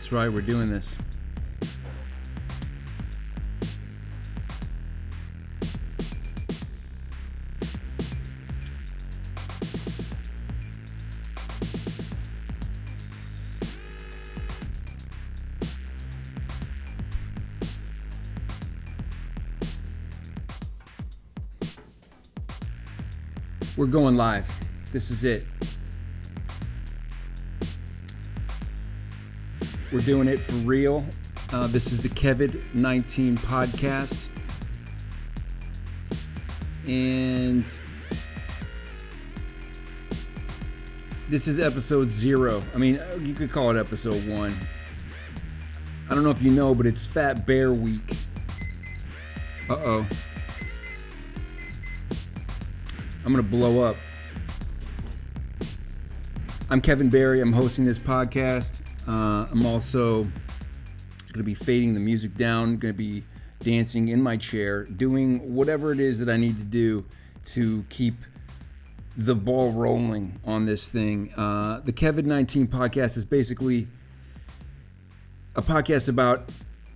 That's right, we're doing this. We're going live. This is it. We're doing it for real. This is the KEVID19 podcast. And this is episode 0. I mean, you could call it episode 1. I don't know if you know, but it's Fat Bear Week. Uh-oh. I'm going to blow up. I'm Kevin Berrey. I'm hosting this podcast. I'm also going to be fading the music down, going to be dancing in my chair, doing whatever it is that I need to do to keep the ball rolling on this thing. The KEVID19 podcast is basically a podcast about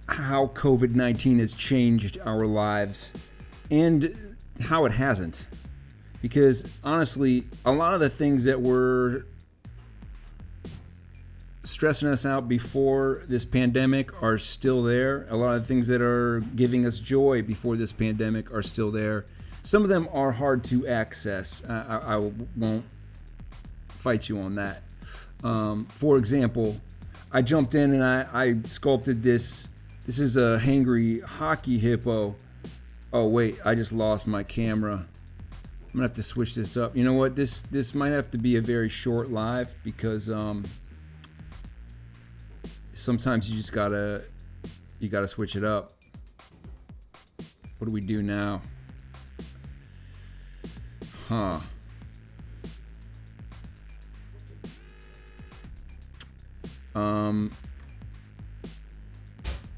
how COVID-19 has changed our lives and how it hasn't. Because honestly, a lot of the things that were stressing us out before this pandemic are still there. A lot of the things that are giving us joy before this pandemic are still there. Some of them are hard to access. I won't fight you on that. For example, I jumped in and I sculpted this. This is a hangry hockey hippo. Oh wait, I just lost my camera. I'm gonna have to switch this up. You know what? This might have to be a very short live because sometimes you just gotta switch it up. What do we do now? Huh.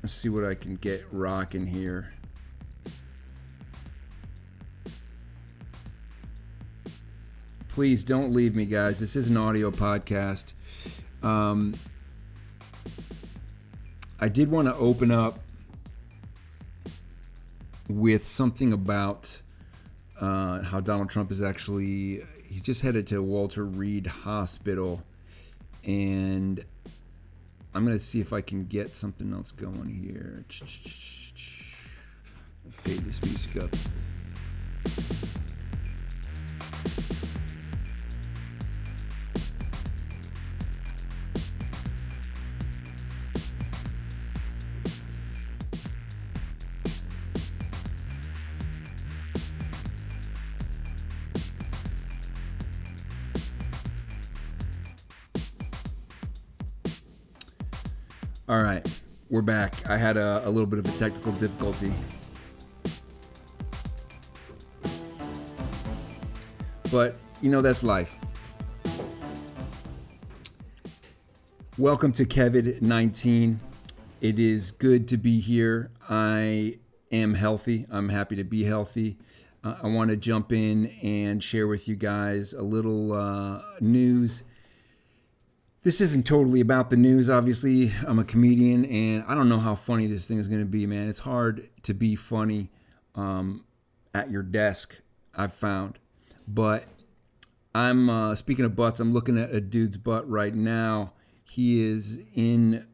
Let's see what I can get rocking here. Please don't leave me, guys. This is an audio podcast. I did want to open up with something about how Donald Trump is he just headed to Walter Reed Hospital, and I'm going to see if I can get something else going here. Fade this music up. All right, we're back. I had a little bit of a technical difficulty. But, you know, that's life. Welcome to KEVID19. It is good to be here. I am healthy. I'm happy to be healthy. I want to jump in and share with you guys a little news. This isn't totally about the news, obviously. I'm a comedian, and I don't know how funny this thing is going to be, man. It's hard to be funny at your desk, I've found. But I'm, speaking of butts, I'm looking at a dude's butt right now. He is in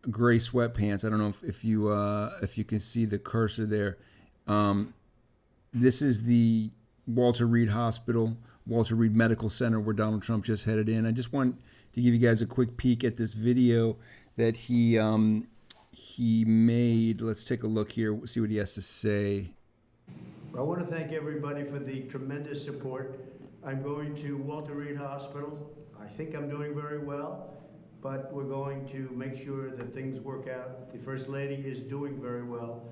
gray sweatpants. I don't know if you can see the cursor there. This is the Walter Reed Hospital, Walter Reed Medical Center, where Donald Trump just headed in. I just want to give you guys a quick peek at this video that he made. Let's take a look here, see what he has to say. I want to thank everybody for the tremendous support. I'm going to Walter Reed Hospital. I think I'm doing very well, but we're going to make sure that things work out. The First Lady is doing very well.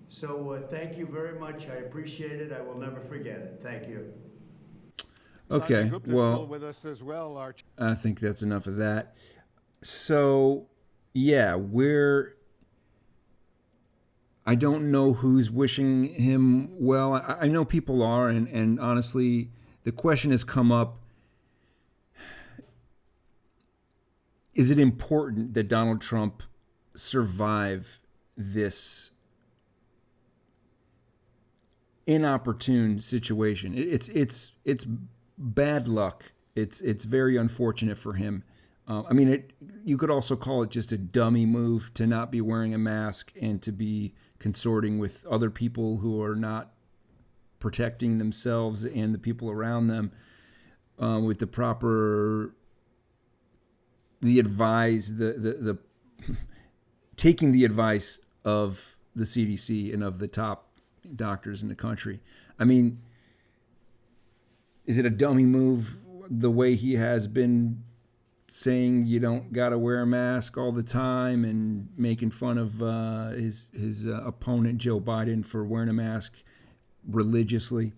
So thank you very much. I appreciate it. I will never forget it. Thank you. Okay, well, with us as well, I think that's enough of that. So, yeah, I don't know who's wishing him well. I know people are, and honestly, the question has come up. is it important that Donald Trump survive this inopportune situation? It's bad luck. It's very unfortunate for him. I mean, you could also call it just a dummy move to not be wearing a mask and to be consorting with other people who are not protecting themselves and the people around them with the proper, the taking the advice of the CDC and of the top doctors in the country. I mean, is it a dummy move the way he has been saying you don't got to wear a mask all the time and making fun of his opponent, Joe Biden, for wearing a mask religiously?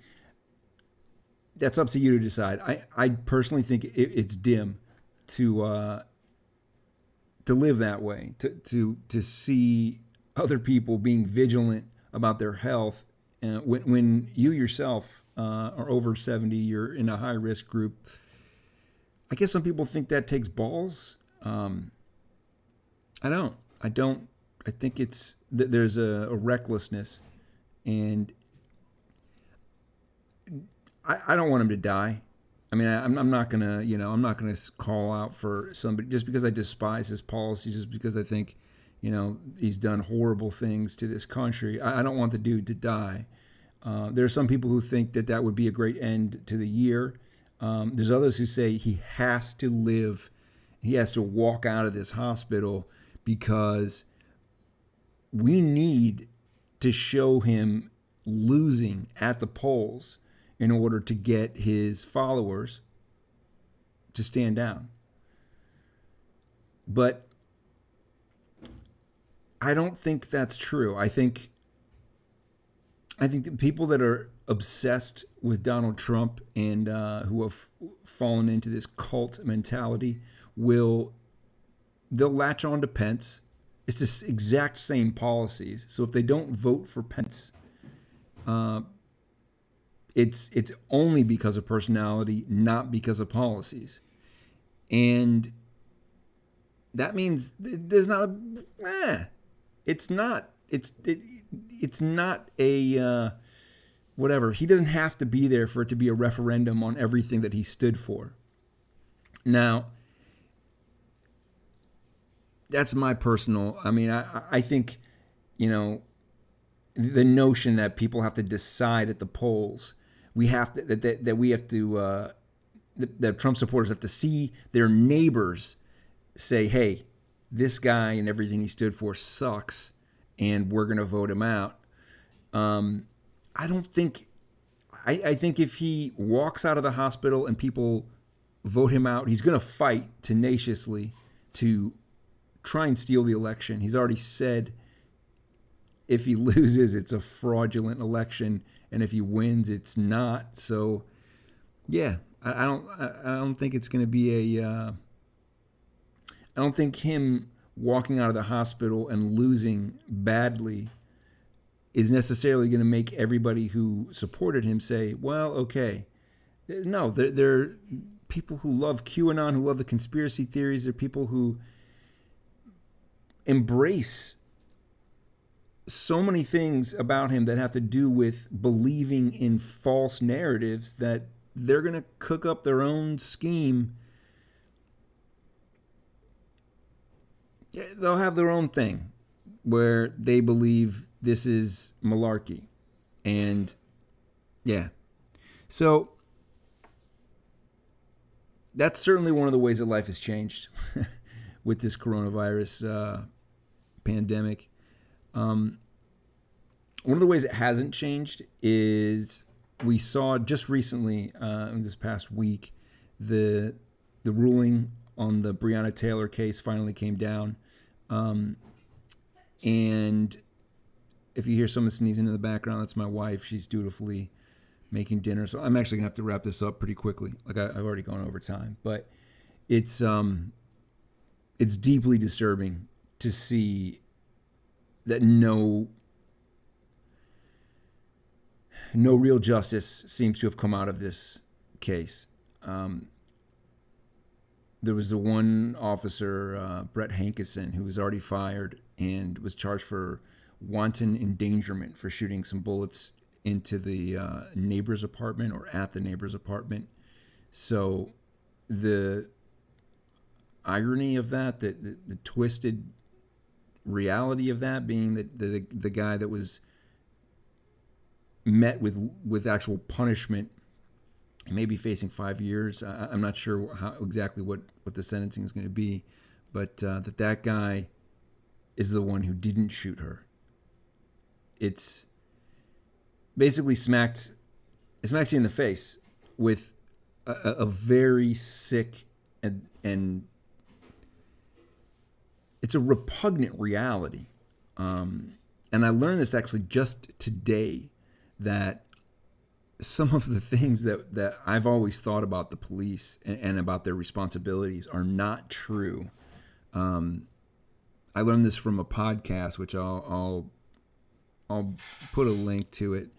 That's up to you to decide. I personally think it's dim to live that way, to see other people being vigilant about their health. When you yourself are over 70, you're in a high-risk group. I guess some people think that takes balls. I don't. I think there's a recklessness, and I don't want him to die. I mean, I'm not gonna, I'm not gonna call out for somebody just because I despise his policies, just because I think, he's done horrible things to this country. I don't want the dude to die. There are some people who think that would be a great end to the year. There's others who say he has to live. He has to walk out of this hospital because we need to show him losing at the polls in order to get his followers to stand down. But I don't think that's true. I think the people that are obsessed with Donald Trump and who have fallen into this cult mentality they'll latch on to Pence. It's the exact same policies. So if they don't vote for Pence, it's only because of personality, not because of policies. And that means there's not it's not a whatever. He doesn't have to be there for it to be a referendum on everything that he stood for. Now, that's my personal, I think, the notion that people have to decide at the polls, that Trump supporters have to see their neighbors say, hey, this guy and everything he stood for sucks, and we're going to vote him out. I think if he walks out of the hospital and people vote him out, he's going to fight tenaciously to try and steal the election. He's already said if he loses, it's a fraudulent election, and if he wins, it's not. So, yeah, I don't think it's going to be I don't think him walking out of the hospital and losing badly is necessarily going to make everybody who supported him say, well, okay. No, there are people who love QAnon, who love the conspiracy theories. There are people who embrace so many things about him that have to do with believing in false narratives that they're going to cook up their own scheme. They'll have their own thing where they believe this is malarkey. And yeah. So that's certainly one of the ways that life has changed with this coronavirus pandemic. One of the ways it hasn't changed is we saw just recently, in this past week, the ruling on the Breonna Taylor case finally came down. And if you hear someone sneezing in the background, that's my wife. She's dutifully making dinner. So I'm actually going to have to wrap this up pretty quickly. Like I've already gone over time. But it's deeply disturbing to see that no real justice seems to have come out of this case. there was the one officer, Brett Hankison, who was already fired and was charged for wanton endangerment for shooting some bullets into the neighbor's apartment or at the neighbor's apartment. So the irony of that, the twisted reality of that being that the guy that was met with actual punishment, maybe facing 5 years. I'm not sure how exactly what the sentencing is going to be, but that guy is the one who didn't shoot her. It's basically smacks you in the face with a very sick and it's a repugnant reality. And I learned this actually just today, that some of the things that I've always thought about the police and about their responsibilities are not true. I learned this from a podcast, which I'll put a link to it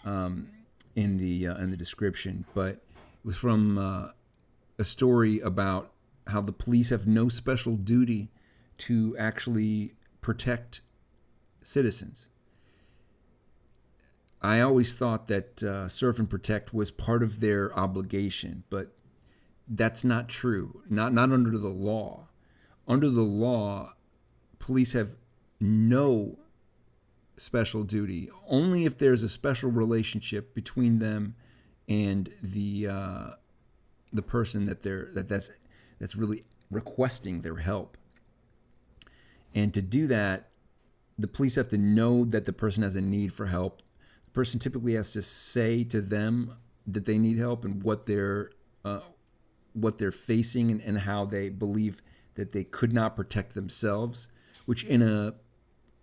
in the description. But it was from a story about how the police have no special duty to actually protect citizens. I always thought that serve and protect was part of their obligation, but that's not true. Not under the law. Under the law, police have no special duty. Only if there's a special relationship between them and the person that's really requesting their help. And to do that, the police have to know that the person has a need for help. The person typically has to say to them that they need help and what they're facing and how they believe that they could not protect themselves, which in a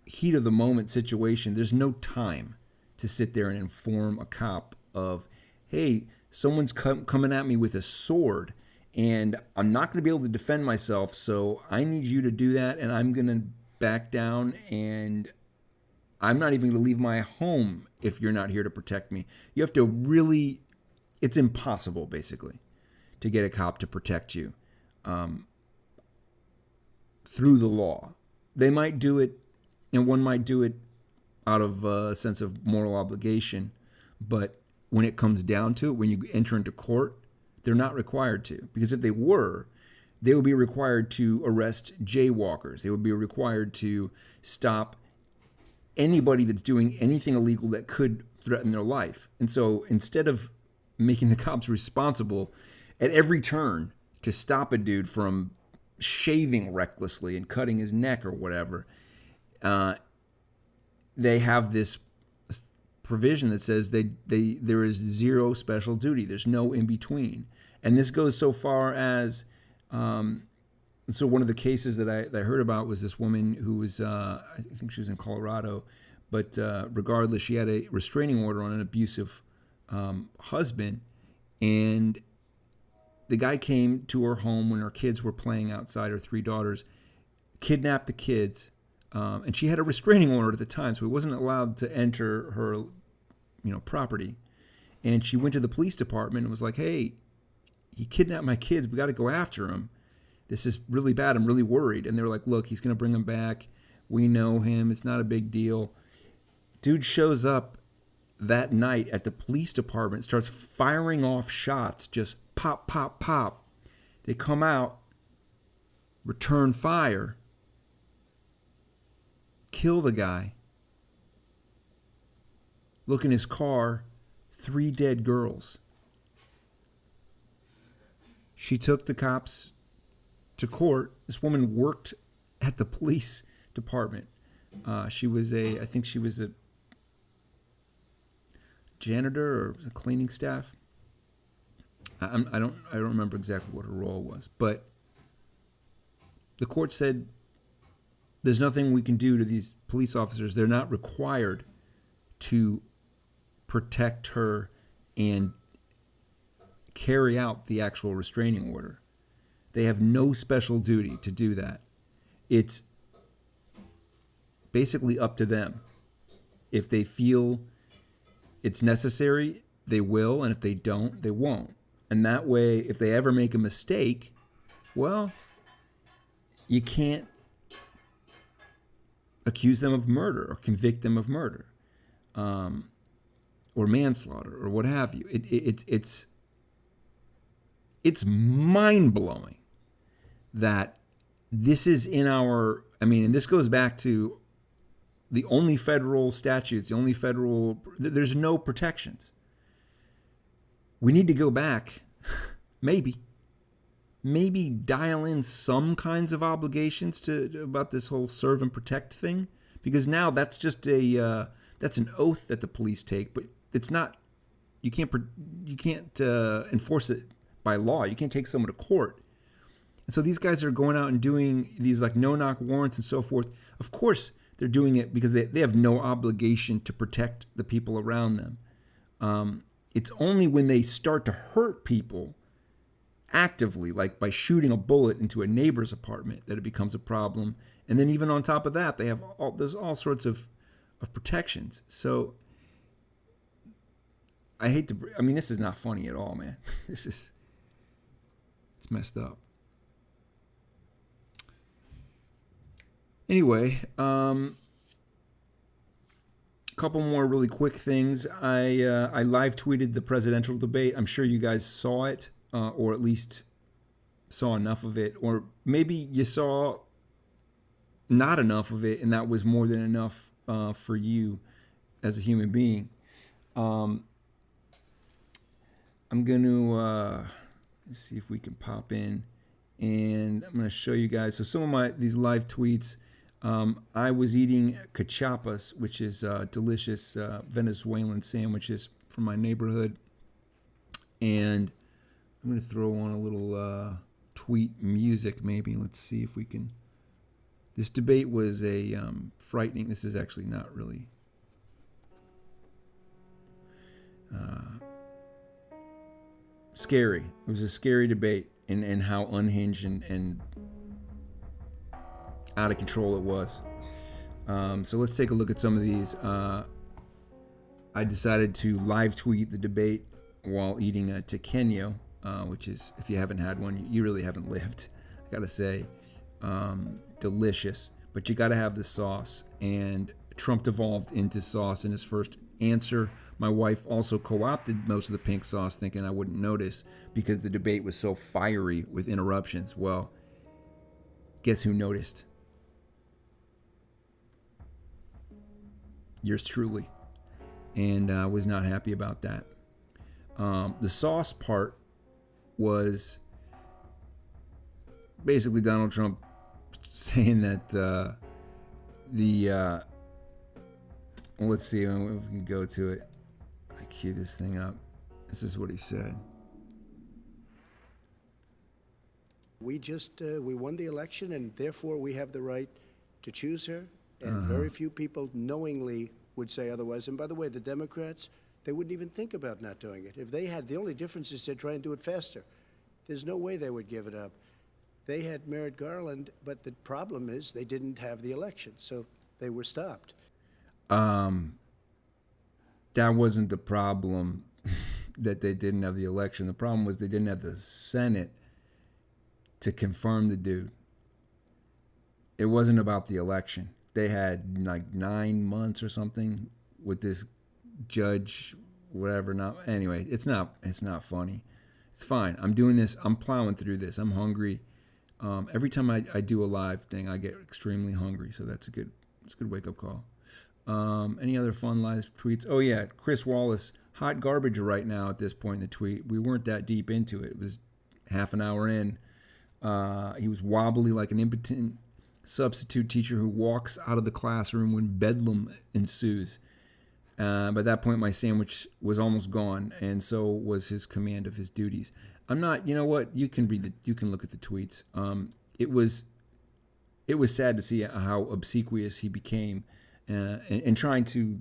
heat of the moment situation, there's no time to sit there and inform a cop of, hey, someone's coming at me with a sword and I'm not going to be able to defend myself, so I need you to do that, and I'm going to back down, and I'm not even going to leave my home if you're not here to protect me. You have to really, it's impossible, basically, to get a cop to protect you through the law. They might do it, and one might do it out of a sense of moral obligation, but when it comes down to it, when you enter into court, they're not required to. Because if they were, they would be required to arrest jaywalkers. They would be required to stop anybody that's doing anything illegal that could threaten their life. And so instead of making the cops responsible at every turn to stop a dude from shaving recklessly and cutting his neck or whatever, they have this provision that says there is zero special duty. There's no in between. And this goes so far as, so one of the cases that I heard about was this woman who was, I think she was in Colorado, but regardless, she had a restraining order on an abusive husband, and the guy came to her home when her kids were playing outside, her 3 daughters, kidnapped the kids, and she had a restraining order at the time, so he wasn't allowed to enter her property. And she went to the police department and was like, hey, he kidnapped my kids. We got to go after him. This is really bad. I'm really worried. And they were like, look, he's going to bring them back. We know him. It's not a big deal. Dude shows up that night at the police department, starts firing off shots, just pop, pop, pop. They come out, return fire, kill the guy. Look in his car, 3 dead girls. She took the cops to court. This woman worked at the police department. I think she was a janitor or a cleaning staff. I don't remember exactly what her role was, but the court said there's nothing we can do to these police officers. They're not required to protect her and carry out the actual restraining order. They have no special duty to do that. It's basically up to them. If they feel it's necessary, they will, and if they don't, they won't. And that way, if they ever make a mistake, Well, you can't accuse them of murder or convict them of murder, or manslaughter or what have you. It's mind blowing that this is in our. I mean, and this goes back to the only federal statutes, the only federal. There's no protections. We need to go back, maybe dial in some kinds of obligations to about this whole serve and protect thing, because now that's just that's an oath that the police take, but it's not. You can't enforce it by law. You can't take someone to court. And so these guys are going out and doing these like no-knock warrants and so forth. Of course, they're doing it because they have no obligation to protect the people around them. It's only when they start to hurt people actively, like by shooting a bullet into a neighbor's apartment, that it becomes a problem. And then even on top of that, there's all sorts of protections. So this is not funny at all, man. It's messed up. Anyway, couple more really quick things. I live tweeted the presidential debate. I'm sure you guys saw it, or at least saw enough of it, or maybe you saw not enough of it, and that was more than enough for you as a human being. I'm going to see if we can pop in, and I'm going to show you guys. So some of these live tweets. I was eating cachapas, which is delicious Venezuelan sandwiches from my neighborhood. And I'm going to throw on a little tweet music maybe. Let's see if we can. This debate was a frightening. This is actually not really. Scary. It was a scary debate, and how unhinged and out of control it was. So let's take a look at some of these. I decided to live tweet the debate while eating a tequeño, which is, if you haven't had one, you really haven't lived. I gotta say, delicious. But you gotta have the sauce. And Trump devolved into sauce in his first answer. My wife also co-opted most of the pink sauce, thinking I wouldn't notice because the debate was so fiery with interruptions. Well, guess who noticed? Yours truly. And I was not happy about that. The sauce part was basically Donald Trump saying that let's see if we can go to it. I cue this thing up. This is what he said. We won the election, and therefore we have the right to choose her. And very few people knowingly would say otherwise. And by the way, the Democrats, they wouldn't even think about not doing it. If they had, the only difference is they'd try and do it faster. There's no way they would give it up. They had Merrick Garland, but the problem is they didn't have the election, so they were stopped. That wasn't the problem, that they didn't have the election. The problem was they didn't have the Senate to confirm the dude. It wasn't about the election. They had like 9 months or something with this judge, whatever. Anyway, it's not funny. It's fine. I'm doing this. I'm plowing through this. I'm hungry. Every time I do a live thing, I get extremely hungry. So it's a good wake up call. Any other fun live tweets? Oh yeah, Chris Wallace, hot garbage right now at this point in the tweet. We weren't that deep into it. It was half an hour in. He was wobbly like an impotent substitute teacher who walks out of the classroom when bedlam ensues. By that point, my sandwich was almost gone, and so was his command of his duties. I'm not. You know what? You can look at the tweets. It was sad to see how obsequious he became, and trying to,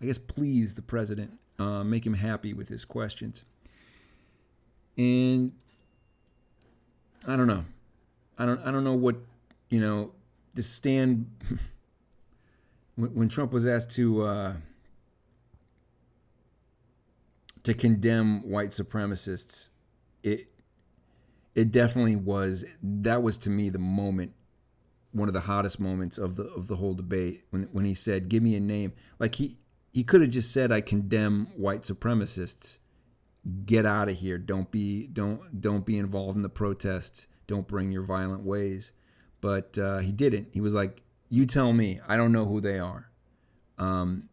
I guess, please the president, make him happy with his questions. And I don't know. I don't know what. To stand when Trump was asked to condemn white supremacists, it it definitely was. That was to me the moment, one of the hottest moments of the whole debate, when he said, "Give me a name." Like he could have just said, "I condemn white supremacists. Get out of here. Don't be involved in the protests. Don't bring your violent ways." But he didn't. He was like, "You tell me. I don't know who they are." And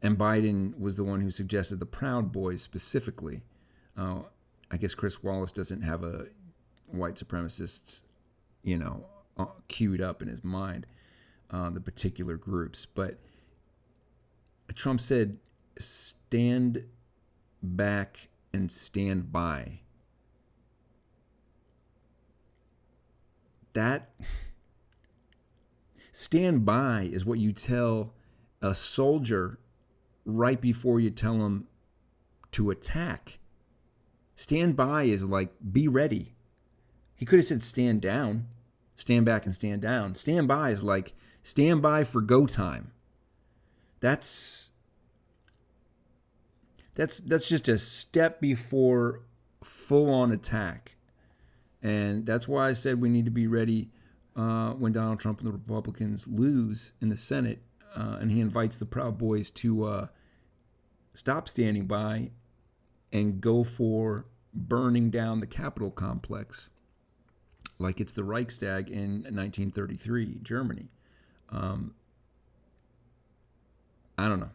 Biden was the one who suggested the Proud Boys specifically. I guess Chris Wallace doesn't have a white supremacists, queued up in his mind, the particular groups. But Trump said, "Stand back and stand by." That stand by is what you tell a soldier right before you tell him to attack. Stand by is like, be ready. He could have said stand down, stand back and stand down. Stand by is like, stand by for go time. That's just a step before full-on attack. And that's why I said we need to be ready when Donald Trump and the Republicans lose in the Senate, and he invites the Proud Boys to stop standing by and go for burning down the Capitol complex like it's the Reichstag in 1933, Germany. I don't know.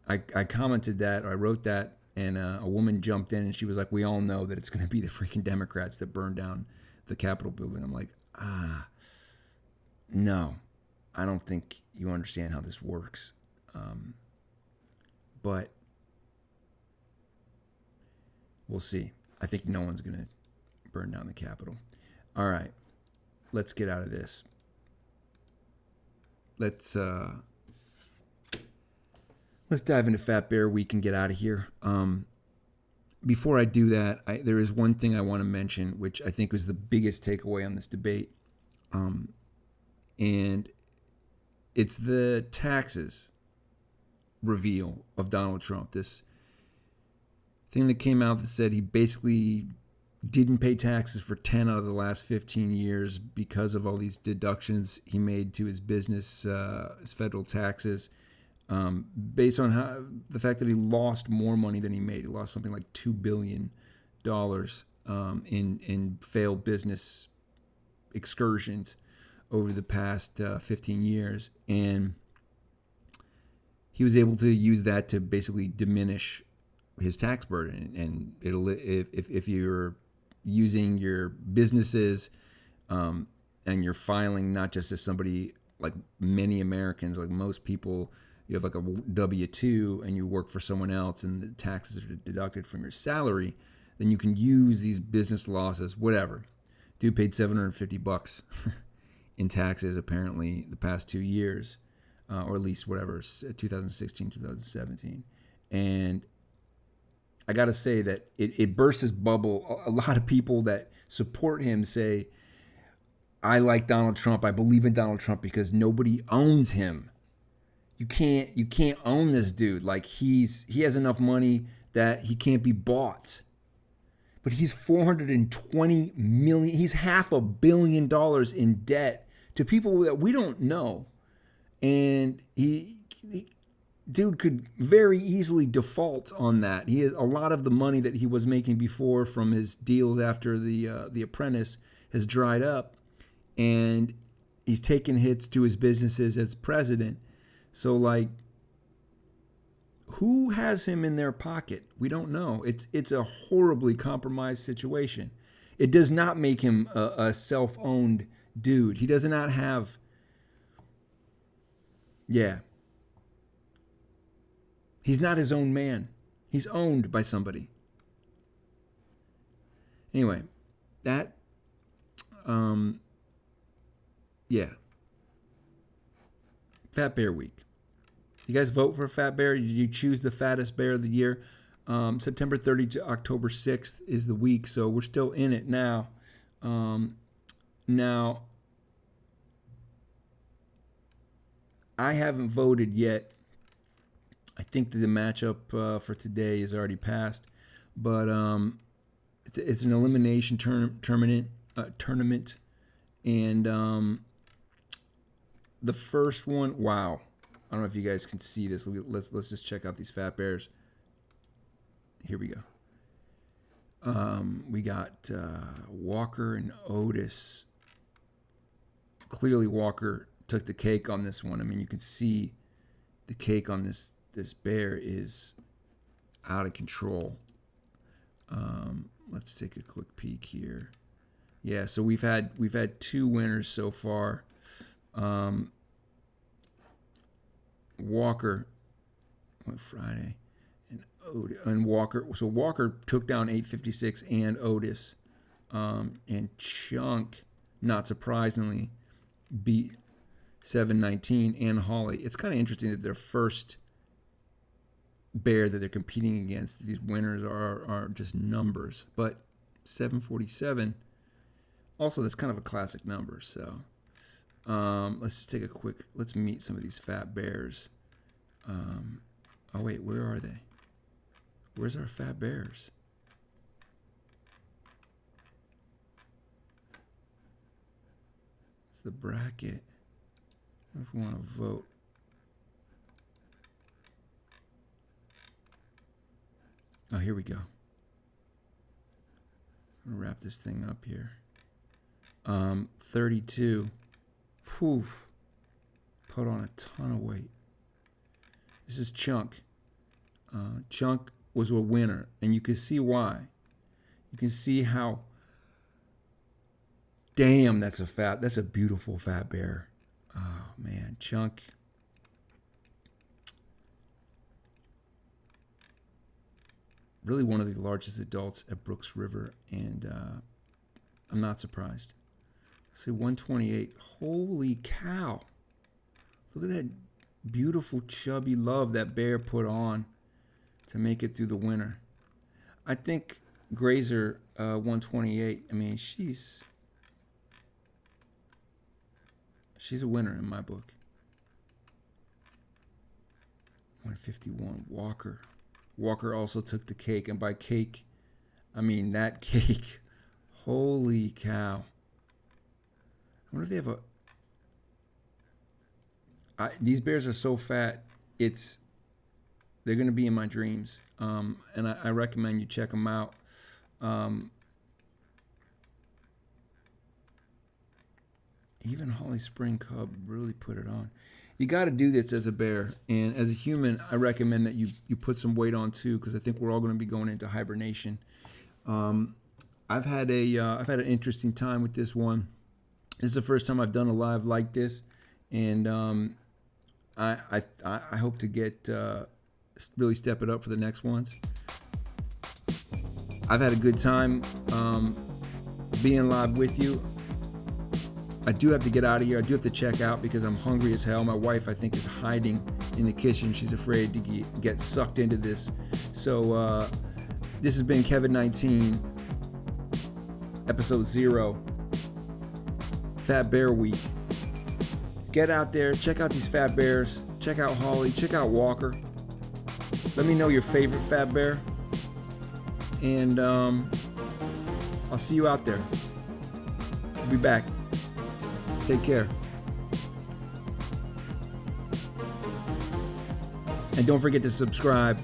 I commented that, or I wrote that, and a woman jumped in and she was like, "We all know that it's going to be the freaking Democrats that burn down the Capitol building." I'm like, no, I don't think you understand how this works. But we'll see. I think no one's going to burn down the Capitol. All right, let's get out of this. Let's dive into Fat Bear Week and get out of here. Before I do that, there is one thing I want to mention, which I think was the biggest takeaway on this debate. And it's the taxes reveal of Donald Trump. This thing that came out that said he basically didn't pay taxes for 10 out of the last 15 years because of all these deductions he made to his business, his federal taxes, based on the fact that he lost more money than he made. He lost something like $2 billion in failed business excursions over the past 15 years. And he was able to use that to basically diminish his tax burden. And if you're using your businesses and you're filing not just as somebody like many Americans, like most people, you have like a W-2 and you work for someone else and the taxes are deducted from your salary, then you can use these business losses, whatever. Dude paid $750 in taxes apparently the past 2 years, or at least whatever, 2016, 2017. And I got to say that it bursts his bubble. A lot of people that support him say, "I like Donald Trump. I believe in Donald Trump because nobody owns him." You can't own this dude. Like he has enough money that he can't be bought. But he's $420 million. He's $500 million in debt to people that we don't know, and dude could very easily default on that. He has a lot of the money that he was making before from his deals after the Apprentice has dried up, and he's taken hits to his businesses as president. So, like, who has him in their pocket? We don't know. It's a horribly compromised situation. It does not make him a self-owned dude. He does not have... Yeah. He's not his own man. He's owned by somebody. Anyway, that... yeah. Fat Bear Week. You guys vote for Fat Bear? Did you choose the fattest bear of the year? September 30 to October 6th is the week, so we're still in it now. Now, I haven't voted yet. I think that the matchup for today is already passed. but it's an elimination tournament, and the first one, wow, I don't know if you guys can see this. Let's just check out these fat bears. Here we go. We got Walker and Otis. Clearly Walker took the cake on this one. I mean, you can see the cake on this bear is out of control. Let's take a quick peek here. Yeah, so we've had 2 winners so far. Walker went Friday, and Walker. So Walker took down 856 and Otis, and Chunk, not surprisingly, beat 719 and Holly. It's kind of interesting that their first bear that they're competing against, these winners are just numbers, but 747 also, that's kind of a classic number. So let's just take a quick, let's meet some of these fat bears. Oh wait, where are they? Where's our fat bears? It's the bracket. I don't know if we want to vote. Oh, here we go. I'm gonna wrap this thing up here. 32. Poof. Put on a ton of weight. This is Chunk. Chunk was a winner, and you can see why. You can see how. Damn, that's a beautiful fat bear. Oh man, Chunk. Really one of the largest adults at Brooks River, and I'm not surprised. Let's see, 128. Holy cow. Look at that beautiful chubby love that bear put on to make it through the winter. I think Grazer 128, I mean, she's a winner in my book. 151, Walker. Walker also took the cake, and by cake, I mean that cake. Holy cow. I wonder if they have these bears are so fat, they're going to be in my dreams. And I recommend you check them out. Even Holly Spring Cub really put it on. You got to do this as a bear, and as a human, I recommend that you put some weight on too, because I think we're all going to be going into hibernation. I've had an interesting time with this one. This is the first time I've done a live like this, and I hope to get really step it up for the next ones. I've had a good time being live with you. I do have to get out of here. I do have to check out because I'm hungry as hell. My wife, I think, is hiding in the kitchen. She's afraid to get sucked into this. So this has been KEVID19, episode 0, Fat Bear Week. Get out there, check out these fat bears, check out Holly, check out Walker. Let me know your favorite fat bear, and I'll see you out there. I'll be back. Take care. And don't forget to subscribe.